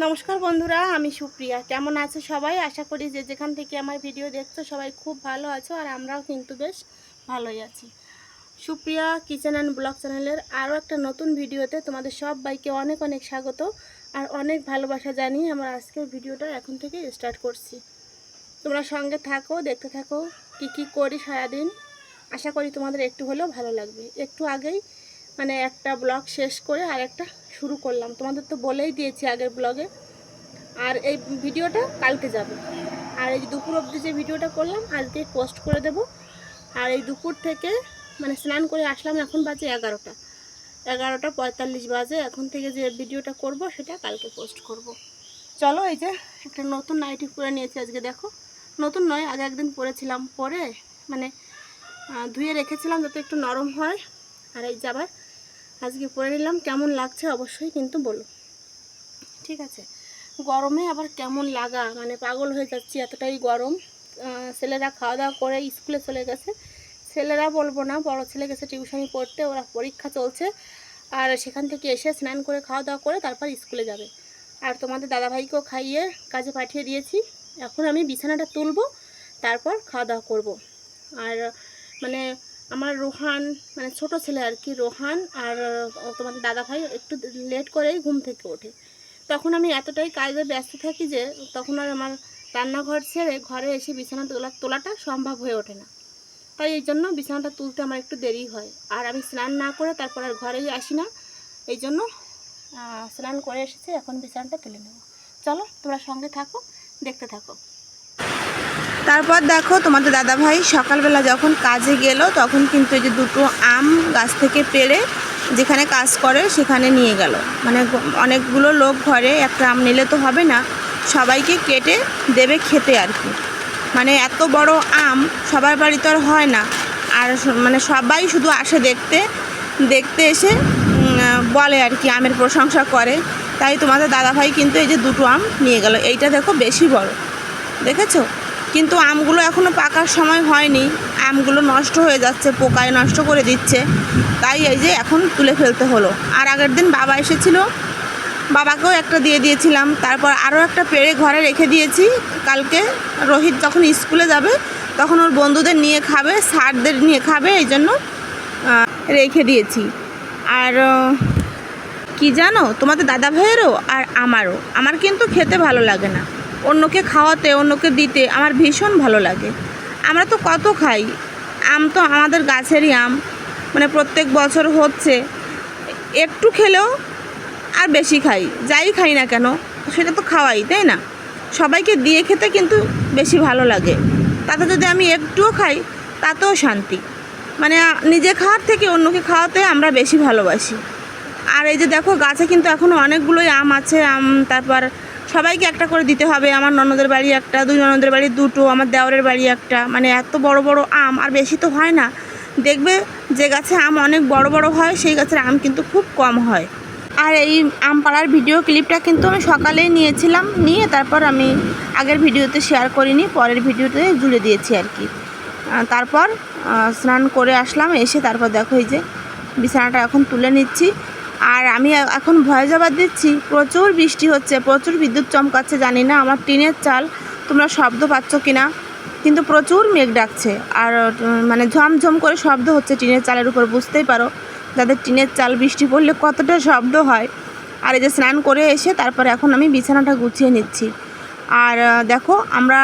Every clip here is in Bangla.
নমস্কার বন্ধুরা, আমি সুপ্রিয়া। কেমন আছো সবাই? আশা করি যে যেখান থেকে আমার ভিডিও দেখছো সবাই খুব ভালো আছো, আর আমরাও কিন্তু বেশ ভালোই আছি। সুপ্রিয়া কিচেন অ্যান্ড ব্লগ চ্যানেলের আরও একটা নতুন ভিডিওতে তোমাদের সবাইকে অনেক অনেক স্বাগত আর অনেক ভালোবাসা জানিয়ে আমার আজকের ভিডিওটা এখন থেকে স্টার্ট করছি। তোমরা সঙ্গে থাকো, দেখতে থাকো কি কি করি সারাদিন। আশা করি তোমাদের একটু হলেও ভালো লাগবে। একটু আগেই একটা ব্লগ শেষ করে আর একটা শুরু করলাম। তোমাদের তো বলেই দিয়েছি আগের ব্লগে, আর এই ভিডিওটা কালকে যাবে। আর এই দুপুর অবধি যে ভিডিওটা করলাম আজকে পোস্ট করে দেব। আর এই দুপুর থেকে স্নান করে আসলাম, এখন বাজে 11:45 বাজে। এখন থেকে যে ভিডিওটা করব সেটা কালকে পোস্ট করব। চলো, এই যে একটা নতুন নাইটি পরে নিয়েছি আজকে। দেখো, নতুন নয়, আগে একদিন পরেছিলাম, পরে ধুয়ে রেখেছিলাম যাতে একটু নরম হয়। আর এই যে আবার আজকে পরে নিলাম। কেমন লাগছে অবশ্যই কিন্তু বলো, ঠিক আছে? গরমে আবার কেমন লাগা, পাগল হয়ে যাচ্ছি, এতটাই গরম। ছেলেরা খাওয়া দাওয়া করে স্কুলে চলে গেছে। ছেলেরা বলবো না, বড় ছেলে গেছে টিউশনি পড়তে, ওরা পরীক্ষা চলছে। আর সেখান থেকে এসে স্নান করে খাওয়া দাওয়া করে তারপর স্কুলে যাবে। আর তোমাদের দাদাভাইকেও খাইয়ে কাজে পাঠিয়ে দিয়েছি। এখন আমি বিছানাটা তুলবো, তারপর খাওয়া দাওয়া করবো। আর আমার রোহান, ছোট ছেলে আর কি, রোহান আর তোমাদের দাদাভাই একটু লেট করেই ঘুম থেকে ওঠে। তখন আমি এতটাই কাজে ব্যস্ত থাকি যে তখন আর আমার রান্নাঘর ছেড়ে ঘরে এসে বিছানা তোলাটা সম্ভব হয়ে ওঠে না। তাই এই জন্য বিছানাটা তুলতে আমার একটু দেরি হয়। আর আমি স্নান না করে তারপর আর ঘরেই আসি না। এই জন্য স্নান করে এসেছি, এখন বিছানাটা তুলে নেব। চলো, তোমরা সঙ্গে থাকো, দেখতে থাকো। তারপর দেখো, তোমাদের দাদাভাই সকালবেলা যখন কাজে গেল তখন কিন্তু এই যে দুটো আম গাছ থেকে পেড়ে যেখানে কাজ করে সেখানে নিয়ে গেল। অনেকগুলো লোক ঘরে, একটা আম নিলে তো হবে না, সবাইকে কেটে দেবে খেতে আর কি। এত বড় আম সবার বাড়িতে আর হয় না। আর সবাই শুধু আসে দেখতে দেখতে, এসে বলে আর কি, আমের প্রশংসা করে। তাই তোমাদের দাদাভাই কিন্তু এই যে দুটো আম নিয়ে গেল। এইটা দেখো বেশি বড়, দেখেছো? কিন্তু আমগুলো এখনও পাকার সময় হয়নি, আমগুলো নষ্ট হয়ে যাচ্ছে, পোকায় নষ্ট করে দিচ্ছে। তাই এই যে এখন তুলে ফেলতে হলো। আর আগের দিন বাবা এসেছিল, বাবাকেও একটা দিয়ে দিয়েছিলাম। তারপর আরও একটা পেড়ে ঘরে রেখে দিয়েছি। কালকে রোহিত যখন স্কুলে যাবে তখন ওর বন্ধুদের নিয়ে খাবে, স্যারদের নিয়ে খাবে, এই জন্য রেখে দিয়েছি। আর কি জানো, তোমাদের দাদা ভাইয়েরও আর আমারও, আমার কিন্তু খেতে ভালো লাগে না। অন্যকে খাওয়াতে, অন্যকে দিতে আমার ভীষণ ভালো লাগে। আমরা তো কত খাই, আম তো আমাদের গাছেরই আম, প্রত্যেক বছর হচ্ছে। একটু খেলেও আর বেশি খাই, যাই খাই না কেন সেটা তো খাওয়াই, তাই না? সবাইকে দিয়ে খেতে কিন্তু বেশি ভালো লাগে। তাতে যদি আমি একটুও খাই তাতেও শান্তি। নিজে খাওয়ার থেকে অন্যকে খাওয়াতে আমরা বেশি ভালোবাসি। আর এই যে দেখো, গাছে কিন্তু এখনও অনেকগুলোই আম আছে। তারপর সবাইকে একটা করে দিতে হবে। আমার ননদের বাড়ি একটা, দুই ননদের বাড়ি দুটো, আমার দেওরের বাড়ি একটা। এত বড় বড় আম আর বেশি তো হয় না। দেখবে যে গাছে আম অনেক বড় বড় হয় সেই গাছের আম কিন্তু খুব কম হয়। আর এই আম পাড়ার ভিডিও ক্লিপটা কিন্তু আমি সকালেই নিয়েছিলাম, নিয়ে তারপর আমি আগের ভিডিওতে শেয়ার করিনি, পরের ভিডিওতে জুড়ে দিয়েছি আর কি। তারপর স্নান করে আসলাম, এসে তারপর দেখো এই যে বিছানাটা এখন তুলে নিচ্ছি। আর আমি এখন ভয়েস ওভার দিচ্ছি, প্রচুর বৃষ্টি হচ্ছে, প্রচুর বিদ্যুৎ চমকাচ্ছে। জানি না আমার টিনের চাল তোমরা শব্দ পাচ্ছ কিনা, কিন্তু প্রচুর মেঘ ডাকছে। আর ঝমঝম করে শব্দ হচ্ছে টিনের চালের উপর, বুঝতেই পারো যাদের টিনের চাল বৃষ্টি পড়লে কতটা শব্দ হয়। আর এই যে স্নান করে এসে তারপরে এখন আমি বিছানাটা গুছিয়ে নিচ্ছি। আর দেখো, আমরা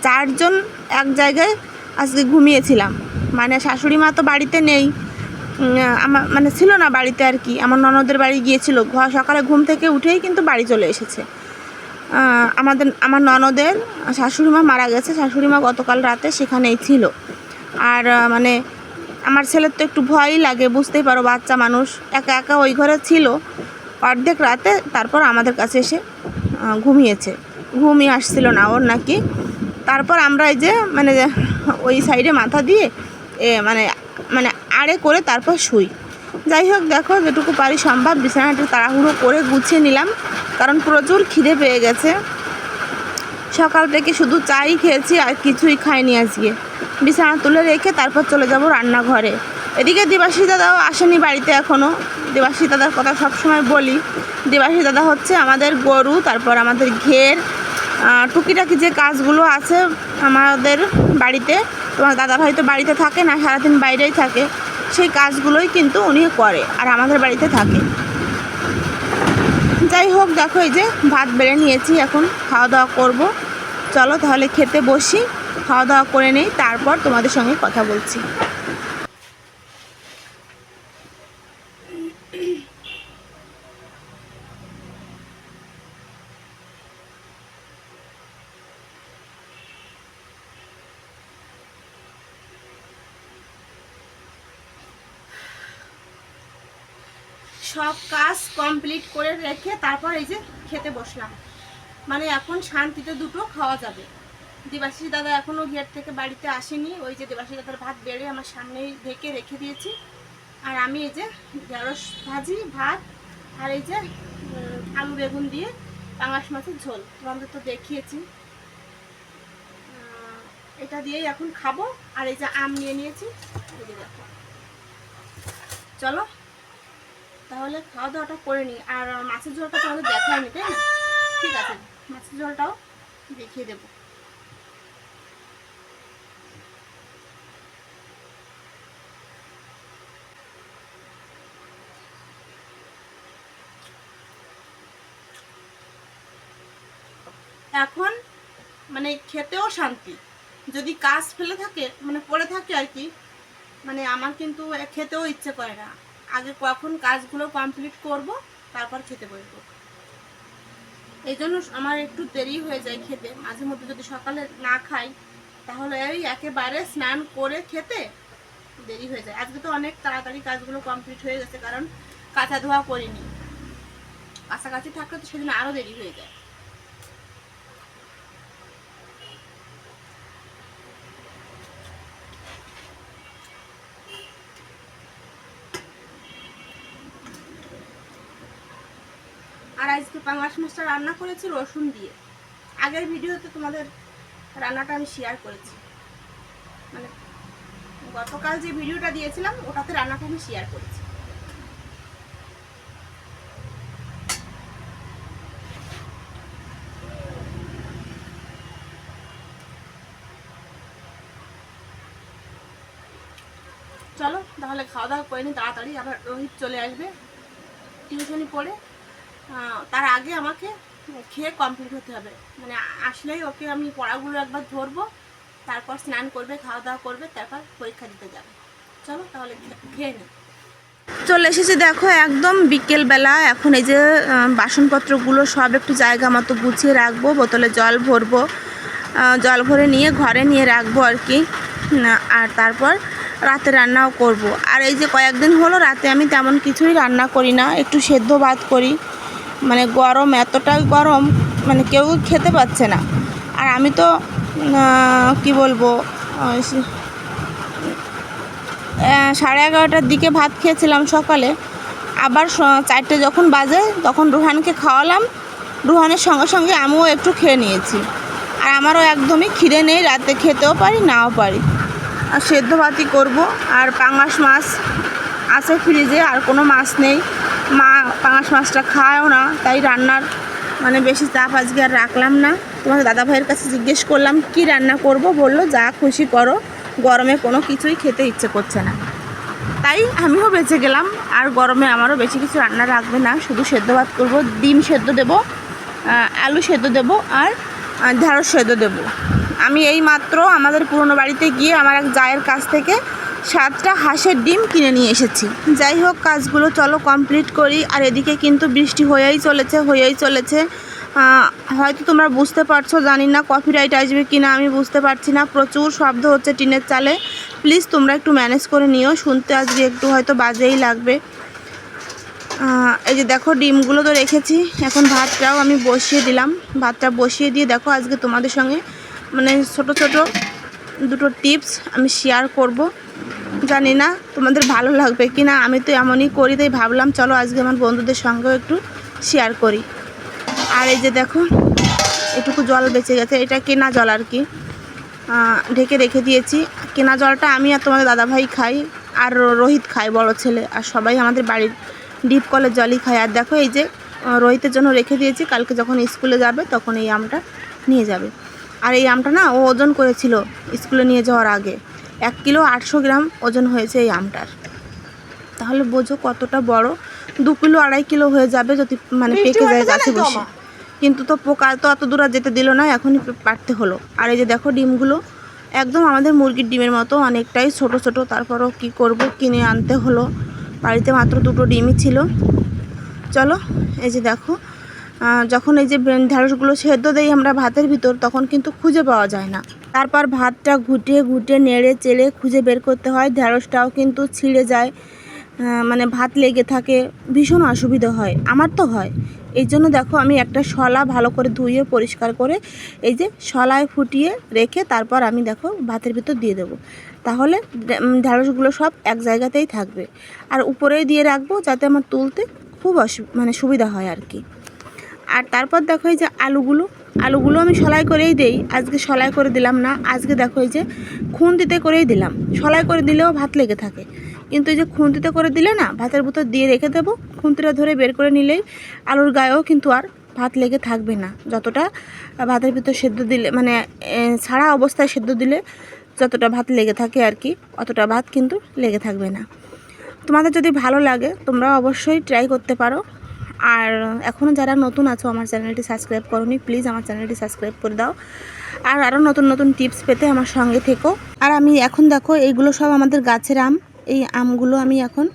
4জন এক জায়গায় আজকে ঘুমিয়েছিলাম। শাশুড়ি মা তো বাড়িতে নেই, আমার ছিল না বাড়িতে আর কি, আমার ননদের বাড়ি গিয়েছিল। সকালে ঘুম থেকে উঠেই কিন্তু বাড়ি চলে এসেছে। আমার ননদের শাশুড়ি মা মারা গেছে, শাশুড়ি মা গতকাল রাতে সেখানেই ছিল। আর আমার ছেলের তো একটু ভয়ই লাগে, বুঝতেই পারো, বাচ্চা মানুষ একা একা ওই ঘরে ছিল অর্ধেক রাতে। তারপর আমাদের কাছে এসে ঘুমিয়েছে, ঘুমই আসছিল না ওর নাকি। তারপর আমরা এই যে ওই সাইডে মাথা দিয়ে আড়ে করে তারপর শুই। যাই হোক, দেখো যেটুকু পারি সম্ভব বিছানাটা তাড়াহুড়ো করে গুছিয়ে নিলাম, কারণ প্রচুর খিদে পেয়ে গেছে। সকাল থেকে শুধু চাই খেয়েছি আর কিছুই খাইনি আজকে। বিছানা তুলে রেখে তারপর চলে যাব রান্নাঘরে। এদিকে দেবাশিস দাদাও আসেনি বাড়িতে এখনও। দেবাশিস দাদার কথা সবসময় বলি। দেবাশিস দাদা হচ্ছে আমাদের গরু, তারপর আমাদের ঘের, টুকিটাকি যে কাজগুলো আছে আমাদের বাড়িতে। তোমার দাদাভাই তো বাড়িতে থাকে না, সারাদিন বাইরেই থাকে, সেই কাজগুলোই কিন্তু উনি করে আর আমাদের বাড়িতে থাকে। যাই হোক, দেখো এই যে ভাত বেড়ে নিয়েছি, এখন খাওয়া দাওয়া করব। চলো তাহলে খেতে বসি, খাওয়া দাওয়া করে নেই, তারপর তোমাদের সঙ্গে কথা বলছি। সব কাজ কমপ্লিট করে রেখে তারপর এই যে খেতে বসলাম। মানে এখন শান্তিতে দুটো খাওয়া যাবে। দেবাশিস দাদা এখনও ঘের থেকে বাড়িতে আসেনি। ওই যে দেবাশিস দাদার ভাত বেড়ে আমার সামনেই ঢেকে রেখে দিয়েছি। আর আমি এই যে ঢেঁড়স ভাজি, ভাত, আর এই যে আলু বেগুন দিয়ে পাঙাশ মাছের ঝোল তোমাদের তো দেখিয়েছি। এটা দিয়েই এখন খাবো। আর এই যে আম নিয়ে নিয়েছি, দেখো। চলো তাহলে খাওয়া দাওয়াটা করে নিই। আর মাছের ঝোলটা তোমাদের দেখায়নি, তাই না? ঠিক আছে, মাছের ঝোলটাও দেখিয়ে দেবো। এখন মানে খেতেও শান্তি। যদি কাজ ফেলে থাকে, মানে পড়ে থাকে আর কি, মানে আমার কিন্তু খেতেও ইচ্ছে করে না। আগে কখন কাজগুলো কমপ্লিট করব, তারপর খেতে বসবো। এই জন্য আমার একটু দেরি হয়ে যায় খেতে। মাঝে মধ্যে যদি সকালে না খাই, তাহলে এই একেবারে স্নান করে খেতে দেরি হয়ে যায়। আজকে তো অনেক তাড়াতাড়ি কাজগুলো কমপ্লিট হয়ে গেছে, কারণ কাঁচা ধোয়া করিনি। কাছাকাছি থাকলে তো সেদিন আরও দেরি হয়ে যায়। আর আজকে পাঙাশ মাছটা রান্না করেছি রসুন দিয়ে। আগের ভিডিওতে তোমাদের রান্নাটা আমি শেয়ার করেছি, মানে গতকাল যে ভিডিওটা দিয়েছিলাম ওটাতে রান্নাটা আমি শেয়ার করেছি। চলো তাহলে খাওয়া দাওয়া করে নিই তাড়াতাড়ি, আবার রোহিত চলে আসবে টিউশনি পড়ে। তার আগে আমাকে খেয়ে কমপ্লিট হতে হবে। মানে আসলেই ওকে আমি পড়াগুলো একবার ধরবো, তারপর স্নান করবে, খাওয়া দাওয়া করবে, তারপর পরীক্ষা দিতে যাবে। চলো তাহলে খেয়ে নিই। চলে এসেছি দেখো একদম বিকেলবেলা। এখন এই যে বাসনপত্রগুলো সব একটু জায়গা মতো গুছিয়ে রাখবো, বোতলে জল ভরবো, জল ভরে নিয়ে ঘরে নিয়ে রাখবো আর কি। আর তারপর রাতে রান্নাও করব। আর এই যে কয়েকদিন হলো রাতে আমি তেমন কিছুই রান্না করি না, একটু সেদ্ধ ভাত করি। মানে গরম, এতটাই গরম, মানে কেউ খেতে পাচ্ছে না। আর আমি তো কি বলবো, 11:30টার দিকে ভাত খেয়েছিলাম সকালে। আবার 4টে যখন বাজে তখন রুহানকে খাওয়ালাম, রুহানের সঙ্গে সঙ্গে আমিও একটু খেয়ে নিয়েছি। আর আমারও একদমই খিদে নেই, রাতে খেতেও পারি নাও পারি। আর সেদ্ধ ভাতই করবো। আর পাঙাশ মাছ আছে ফ্রিজে, আর কোনো মাছ নেই। মা পাঙাশ মাছটা খায়ও না, তাই রান্নার মানে বেশি চাপ আজকে আর রাখলাম না। তোমাদের দাদাভাইয়ের কাছে জিজ্ঞেস করলাম কি রান্না করব, বললো যা খুশি করো, গরমে কোনো কিছুই খেতে ইচ্ছে করছে না। তাই আমিও বেঁচে গেলাম। আর গরমে আমারও বেশি কিছু রান্না রাখবে না, শুধু সেদ্ধ ভাত করবো, ডিম সেদ্ধ দেবো, আলু সেদ্ধ দেবো, আর ঢেঁড়স সেদ্ধ দেবো। আমি এই মাত্র আমাদের পুরনো বাড়িতে গিয়ে আমার এক জায়ের কাছ থেকে 7টা হাঁসের ডিম কিনে নিয়ে এসেছি। যাই হোক, কাজগুলো চলো কমপ্লিট করি। আর এদিকে কিন্তু বৃষ্টি হয়েই চলেছে। হয়তো তোমরা বুঝতে পারছো, জানি না কপিরাইট আসবে কি না, আমি বুঝতে পারছি না। প্রচুর শব্দ হচ্ছে টিনের চালে, প্লিজ তোমরা একটু ম্যানেজ করে নিও। শুনতে আজকে একটু হয়তো বাজেই লাগবে। এই যে দেখো ডিমগুলো তো রেখেছি, এখন ভাতটাও আমি বসিয়ে দিলাম। ভাতটা বসিয়ে দিয়ে দেখো আজকে তোমাদের সঙ্গে মানে ছোট ছোট দুটো টিপস আমি শেয়ার করব। জানি না তোমাদের ভালো লাগবে কি না, আমি তো এমনই করি, তাই ভাবলাম চলো আজকে আমার বন্ধুদের সঙ্গেও একটু শেয়ার করি। আর এই যে দেখো এটুকু জল বেঁচে গেছে, এটা কেনা জল আর কি, ঢেকে রেখে দিয়েছি। কেনা জলটা আমি আর তোমাদের দাদাভাই খাই, আর রোহিত খায় বড় ছেলে, আর সবাই আমাদের বাড়ির ডিপ কলের জলই খায়। আর দেখো এই যে রোহিতের জন্য রেখে দিয়েছি, কালকে যখন স্কুলে যাবে তখন এই আমটা নিয়ে যাবে। আর এই আমটা না ও ওজন করেছিল স্কুলে নিয়ে যাওয়ার আগে, 1 কিলো 800 গ্রাম ওজন হয়েছে এই আমটার। তাহলে বোঝো কতটা বড়, 2 কিলো 2.5 কিলো হয়ে যাবে যদি মানে পেকে যায় গাছে বসে। কিন্তু তো পোকা তো অত দূর আর যেতে দিল না, এখনই পারতে হলো। আর এই যে দেখো ডিমগুলো একদম আমাদের মুরগির ডিমের মতো, অনেকটাই ছোট ছোট। তারপরও কি করব, কিনে আনতে হলো, বাড়িতে মাত্র 2টো ডিমই ছিল। চলো এই যে দেখো, যখন এই যে ঢ্যাঁড়সগুলো সেদ্ধ দেই আমরা ভাতের ভিতর, তখন কিন্তু খুঁজে পাওয়া যায় না। তারপর ভাতটা ঘুটে ঘুটে নেড়ে চেড়ে খুঁজে বের করতে হয়। ঢ্যাঁড়সটাও কিন্তু ছিঁড়ে যায়, মানে ভাত লেগে থাকে, ভীষণ অসুবিধা হয়, আমার তো হয়। এই জন্য দেখো আমি একটা শলা ভালো করে ধুয়ে পরিষ্কার করে এই যে শলায় ফুটিয়ে রেখে তারপর আমি দেখো ভাতের ভিতর দিয়ে দেবো। তাহলে ঢ্যাঁড়সগুলো সব এক জায়গাতেই থাকবে। আর উপরেই দিয়ে রাখবো যাতে আমার তুলতে খুব মানে সুবিধা হয় আর কি। আর তারপর দেখো এই যে আলুগুলো আমি শলাই করেই দেই। আজকে শলাই করে দিলাম না, আজকে দেখো এই যে খুন্তিতে করেই দিলাম। শলাই করে দিলেও ভাত লেগে থাকে, কিন্তু এই যে খুন্তিতে করে দিলে না ভাতের ভিতর দিয়ে রেখে দেবো, খুন্তিটা ধরে বের করে নিলেই আলুর গায়েও কিন্তু আর ভাত লেগে থাকবে না। যতটা ভাতের ভিতর সেদ্ধ দিলে মানে ছাড়া অবস্থায় সেদ্ধ দিলে যতটা ভাত লেগে থাকে আর কি, অতটা ভাত কিন্তু লেগে থাকবে না। তোমাদের যদি ভালো লাগে তোমরা অবশ্যই ট্রাই করতে পারো। আর এখনও যারা নতুন আছো আমার চ্যানেলটি সাবস্ক্রাইব করোনি, প্লিজ আমার চ্যানেলটি সাবস্ক্রাইব করে দাও। আর আরও নতুন নতুন টিপস পেতে আমার সঙ্গে থেকো। আর আমি এখন দেখো এইগুলো সব আমাদের গাছের আম, এই আমগুলো আমি এখন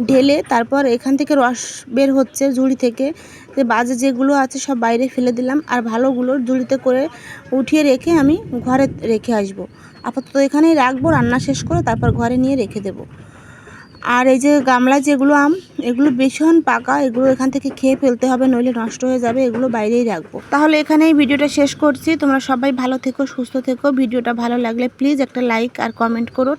ঢেলে তারপর এখান থেকে রস বের হচ্ছে ঝুড়ি থেকে, যে বাজে যেগুলো আছে সব বাইরে ফেলে দিলাম, আর ভালোগুলো ঝুড়িতে করে উঠিয়ে রেখে আমি ঘরে রেখে আসবো। আপাতত এখানেই রাখবো, রান্না শেষ করে তারপর ঘরে নিয়ে রেখে দেবো। আর এই যে গামলায় যেগুলো আম, এগুলো ভীষণ পাকা, এগুলো এখান থেকে খেয়ে ফেলতে হবে, নইলে নষ্ট হয়ে যাবে, এগুলো বাইরেই রাখবো। তাহলে এখানেই ভিডিওটা শেষ করছি। তোমরা সবাই ভালো থেকো, সুস্থ থেকো। ভিডিওটা ভালো লাগলে প্লিজ একটা লাইক আর কমেন্ট করো।